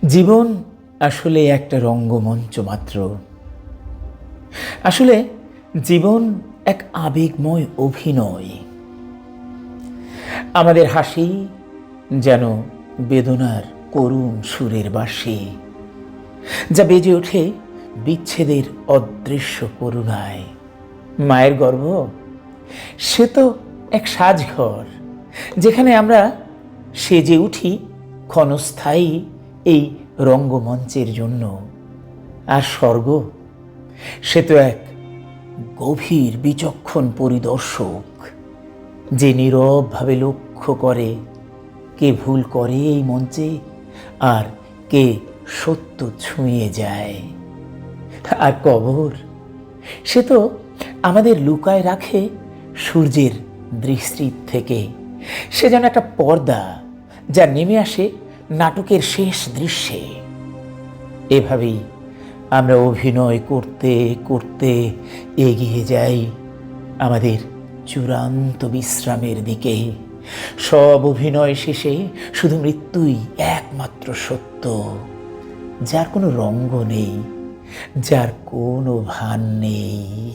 জীবন আসলে একটা রঙ্গমঞ্চ মাত্র। আসলে জীবন এক আবেগময় অভিনয়। আমাদের হাসি যেন বেদনার করুণ সুরের বাঁশি, যা বেজে ওঠে বিচ্ছেদের অদৃশ্য করুণায়। মায়ের গর্ভ সে তো এক সাজঘর, যেখানে আমরা সেজে উঠি ক্ষণস্থায়ী এই রঙ্গমঞ্চের জন্য। আর স্বর্গ সে তো এক গভীর বিচক্ষণ পরিদর্শক, যে নীরবভাবে লক্ষ্য করে কে ভুল করে এই মঞ্চে আর কে সত্য ছুঁয়ে যায়। আর কবর সে তো আমাদের লুকায় রাখে সূর্যের দৃষ্টির থেকে। সে যেন একটা পর্দা যা নেমে আসে নাটকের শেষ দৃশ্যে। এভাবেই আমরা অভিনয় করতে করতে এগিয়ে যাই আমাদের চূড়ান্ত বিশ্রামের দিকে। সব অভিনয় শেষে শুধু মৃত্যুই একমাত্র সত্য, যার কোনো রঙ্গ নেই, যার কোনো ভান নেই।